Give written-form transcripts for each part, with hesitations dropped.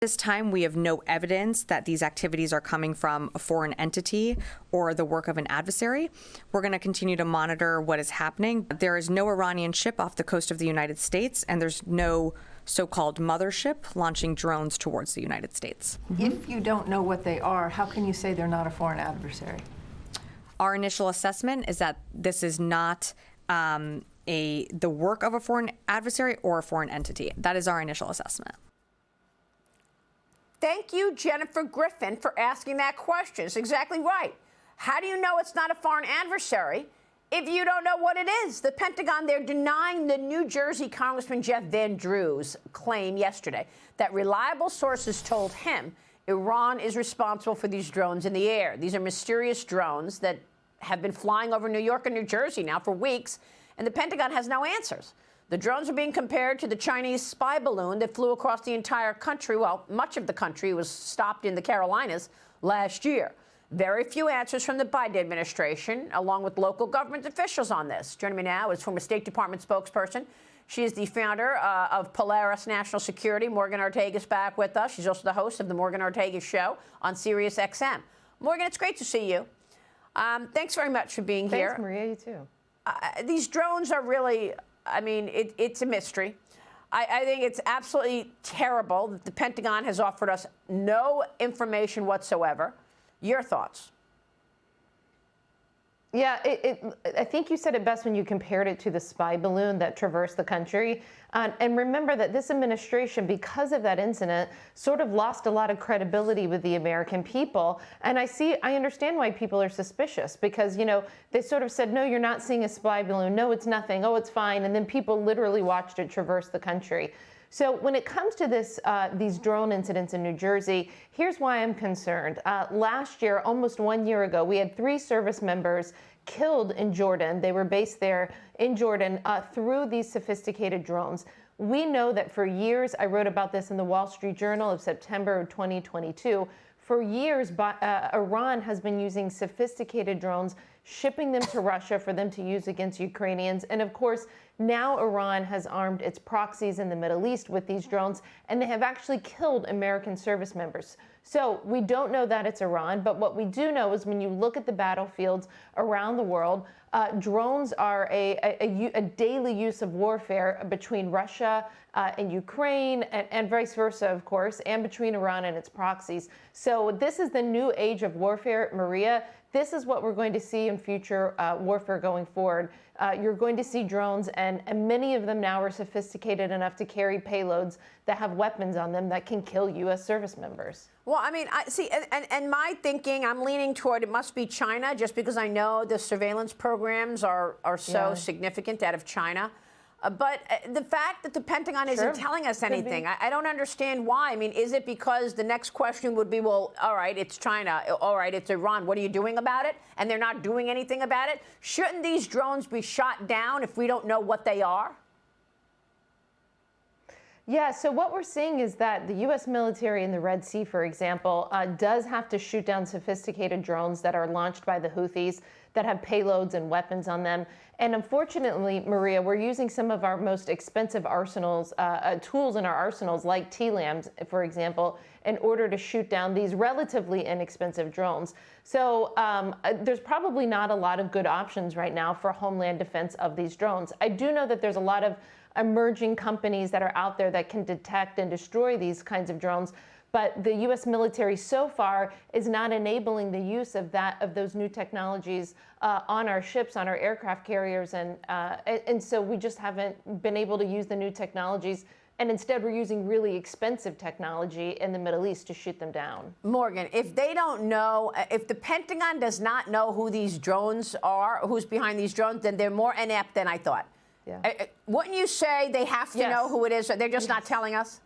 This time, we have no evidence that these activities are coming from a foreign entity or the work of an adversary. We're going to continue to monitor what is happening. There is no Iranian ship off the coast of the United States, and there's no so-called mothership launching drones towards the United States. If you don't know what they are, how can you say they're not a foreign adversary? Our initial assessment is that this is not the work of a foreign adversary or a foreign entity. That is our initial assessment. Thank you, Jennifer Griffin, for asking that question. It's exactly right. How do you know it's not a foreign adversary if you don't know what it is? The Pentagon, they're denying the New Jersey Congressman Jeff Van Drew's claim yesterday that reliable sources told him Iran is responsible for these drones in the air. These are mysterious drones that have been flying over New York and New Jersey now for weeks, and the Pentagon has no answers. The drones are being compared to the Chinese spy balloon that flew across the entire country. Well, much of the country was stopped in the Carolinas last year. Very few answers from the Biden administration, along with local government officials on this. Joining me now is former State Department spokesperson. She is the founder of Polaris National Security. Morgan Ortagus back with us. She's also the host of the Morgan Ortagus Show on Sirius XM. Morgan, it's great to see you. Thanks very much for being here. Thanks, Maria. You too. These drones are really... I mean, it's a mystery. I think it's absolutely terrible that the Pentagon has offered us no information whatsoever. Your thoughts? Yeah, I think you said it best when you compared it to the spy balloon that traversed the country. And remember that this administration, because of that incident, sort of lost a lot of credibility with the American people. And I understand why people are suspicious because, you know, they sort of said, no, you're not seeing a spy balloon. No, it's nothing. Oh, it's fine. And then people literally watched it traverse the country. So when it comes to these drone incidents in New Jersey, here's why I'm concerned. Last year, almost 1 year ago, we had 3 service members killed in Jordan. They were based there in Jordan through these sophisticated drones. We know that for years, I wrote about this in the Wall Street Journal of September of 2022, for years, Iran has been using sophisticated drones, shipping them to Russia for them to use against Ukrainians. And of course, now Iran has armed its proxies in the Middle East with these drones, and they have actually killed American service members. So we don't know that it's Iran, but what we do know is when you look at the battlefields around the world, drones are a daily use of warfare between Russia and Ukraine, and vice versa, of course, and between Iran and its proxies. So this is the new age of warfare, Maria. This is what we're going to see in future warfare going forward. You're going to see drones, and many of them now are sophisticated enough to carry payloads that have weapons on them that can kill U.S. service members. Well, I mean, I see, and my thinking, I'm leaning toward it must be China, just because I know the surveillance programs are so significant out of China. But the fact that the Pentagon isn't telling us anything, I don't understand why. I mean, is it because the next question would be, well, all right, it's China. All right, it's Iran. What are you doing about it? And they're not doing anything about it. Shouldn't these drones be shot down if we don't know what they are? Yeah, so what we're seeing is that the U.S. military in the Red Sea, for example, does have to shoot down sophisticated drones that are launched by the Houthis that have payloads and weapons on them. And unfortunately, Maria, we're using some of our most expensive arsenals, tools in our arsenals, like TLAMs, for example, in order to shoot down these relatively inexpensive drones. So there's probably not a lot of good options right now for homeland defense of these drones. I do know that there's a lot of emerging companies that are out there that can detect and destroy these kinds of drones. But the U.S. military so far is not enabling the use of those new technologies on our ships, on our aircraft carriers, and so we just haven't been able to use the new technologies. And instead, we're using really expensive technology in the Middle East to shoot them down. Morgan, if they don't know, if the Pentagon does not know who these drones are, who's behind these drones, then they're more inept than I thought. Yeah. Wouldn't you say they have to know who it is? They're just not telling us?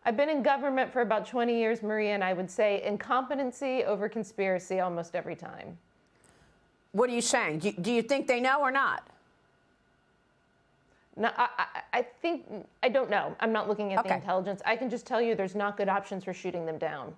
I've been in government for about 20 years, Maria, and I would say incompetency over conspiracy almost every time. What are you saying? Do you think they know or not? No, I think, I don't know. I'm not looking at the intelligence. I can just tell you there's not good options for shooting them down.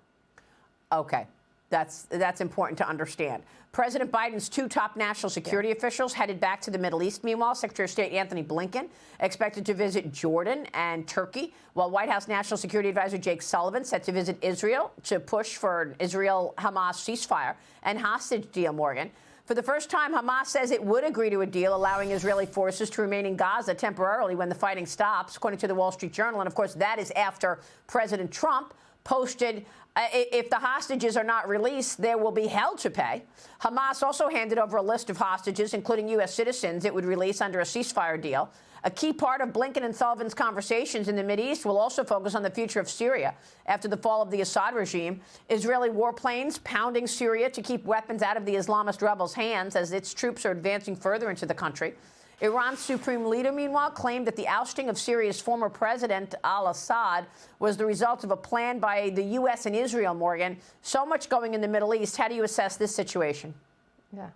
Okay. That's important to understand. President Biden's two top national security officials headed back to the Middle East. Meanwhile, Secretary of State Anthony Blinken expected to visit Jordan and Turkey, while White House National Security Advisor Jake Sullivan set to visit Israel to push for an Israel-Hamas ceasefire and hostage deal, Morgan. For the first time, Hamas says it would agree to a deal allowing Israeli forces to remain in Gaza temporarily when the fighting stops, according to the Wall Street Journal. And, of course, that is after President Trump posted if the hostages are not released, there will be hell to pay. Hamas also handed over a list of hostages, including U.S. citizens, it would release under a ceasefire deal. A key part of Blinken and Sullivan's conversations in the Mideast will also focus on the future of Syria after the fall of the Assad regime. Israeli warplanes pounding Syria to keep weapons out of the Islamist rebels' hands as its troops are advancing further into the country. Iran's supreme leader, meanwhile, claimed that the ousting of Syria's former president, al-Assad, was the result of a plan by the U.S. and Israel, Morgan. So much going in the Middle East. How do you assess this situation? Yeah.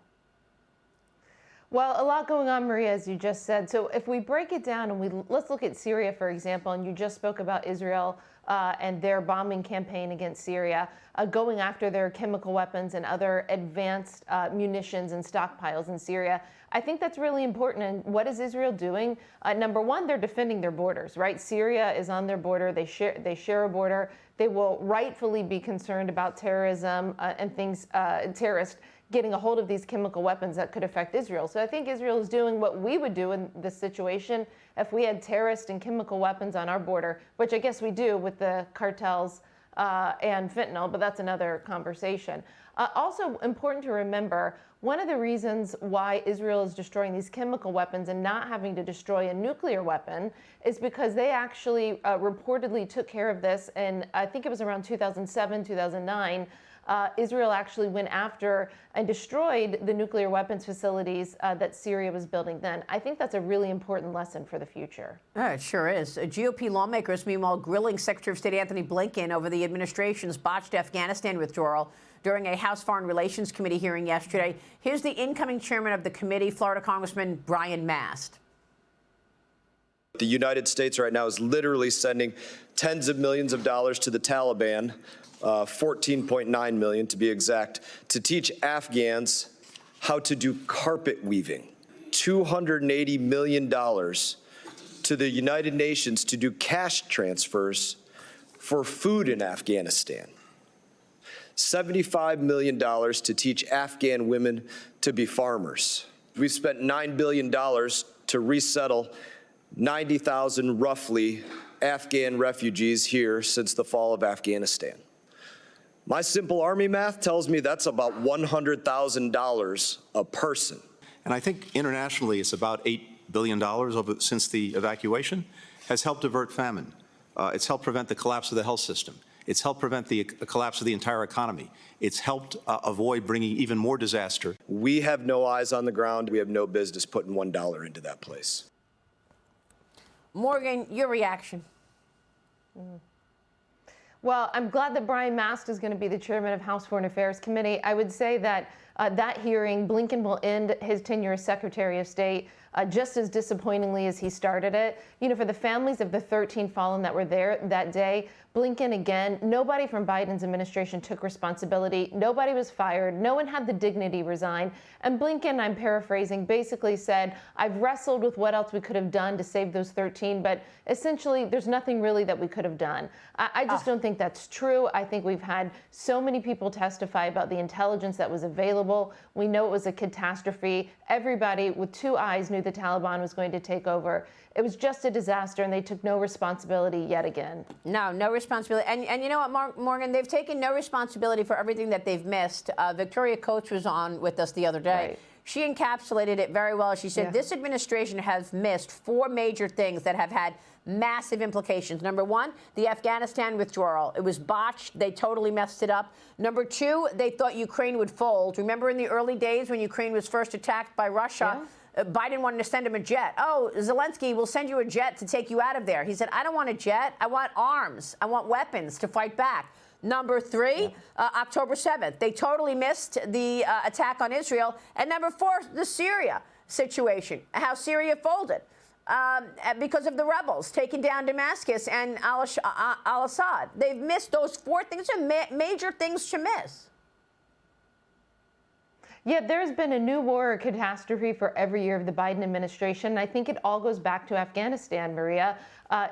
Well, a lot going on, Maria, as you just said. So if we break it down and let's look at Syria, for example, and you just spoke about Israel and their bombing campaign against Syria, going after their chemical weapons and other advanced munitions and stockpiles in Syria. I think that's really important. And what is Israel doing? Number one, they're defending their borders, right? Syria is on their border. They share a border. They will rightfully be concerned about terrorism and things, terrorists getting a hold of these chemical weapons that could affect Israel. So I think Israel is doing what we would do in this situation if we had terrorist and chemical weapons on our border, which I guess we do with the cartels and fentanyl, but that's another conversation. Also important to remember, one of the reasons why Israel is destroying these chemical weapons and not having to destroy a nuclear weapon is because they actually reportedly took care of this, and I think it was around 2007, 2009, Israel actually went after and destroyed the nuclear weapons facilities that Syria was building then. I think that's a really important lesson for the future. It sure is. GOP lawmakers, meanwhile, grilling Secretary of State Anthony Blinken over the administration's botched Afghanistan withdrawal during a House Foreign Relations Committee hearing yesterday. Here's the incoming chairman of the committee, Florida Congressman Brian Mast. The United States right now is literally sending tens of millions of dollars to the Taliban, 14.9 million to be exact, to teach Afghans how to do carpet weaving. $280 million to the United Nations to do cash transfers for food in Afghanistan. $75 million to teach Afghan women to be farmers. We've spent $9 billion to resettle 90,000 roughly Afghan refugees here since the fall of Afghanistan. My simple Army math tells me that's about $100,000 a person. And I think internationally it's about $8 billion since the evacuation, has helped avert famine. It's helped prevent the collapse of the health system. It's helped prevent the collapse of the entire economy. It's helped avoid bringing even more disaster. We have no eyes on the ground. We have no business putting $1 into that place. Morgan, your reaction. Well, I'm glad that Brian Mast is going to be the chairman of House Foreign Affairs Committee. I would say that that hearing, Blinken will end his tenure as Secretary of State just as disappointingly as he started it. You know, for the families of the 13 fallen that were there that day, Blinken, again, nobody from Biden's administration took responsibility. Nobody was fired. No one had the dignity resign. And Blinken, I'm paraphrasing, basically said, I've wrestled with what else we could have done to save those 13, but essentially there's nothing really that we could have done. I just don't think that's true. I think we've had so many people testify about the intelligence that was available. We know it was a catastrophe. Everybody with two eyes knew the Taliban was going to take over. It was just a disaster, and they took no responsibility yet again. No responsibility. And you know what, Morgan? They've taken no responsibility for everything that they've missed. Victoria Coates was on with us the other day. Right. She encapsulated it very well. She said, This administration has missed four major things that have had massive implications. Number one, the Afghanistan withdrawal. It was botched. They totally messed it up. Number two, they thought Ukraine would fold. Remember in the early days when Ukraine was first attacked by Russia? Yeah. Biden wanted to send him a jet. Oh, Zelensky, we'll send you a jet to take you out of there. He said, I don't want a jet. I want arms. I want weapons to fight back. Number three, October 7th. They totally missed the attack on Israel. And number four, the Syria situation, how Syria folded because of the rebels taking down Damascus and al-Assad. They've missed those four things. Those are major things to miss. Yeah, there's been a new war or catastrophe for every year of the Biden administration. I think it all goes back to Afghanistan, Maria.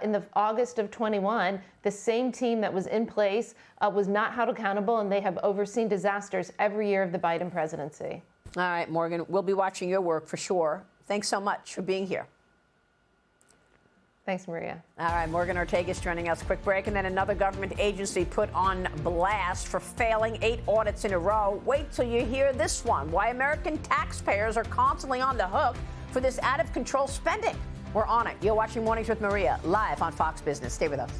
In the August of 21, the same team that was in place was not held accountable, and they have overseen disasters every year of the Biden presidency. All right, Morgan, we'll be watching your work for sure. Thanks so much for being here. Thanks, Maria. All right, Morgan Ortagus joining us. Quick break, and then another government agency put on blast for failing 8 audits in a row. Wait till you hear this one. Why American taxpayers are constantly on the hook for this out-of-control spending. We're on it. You're watching Mornings with Maria, live on Fox Business. Stay with us.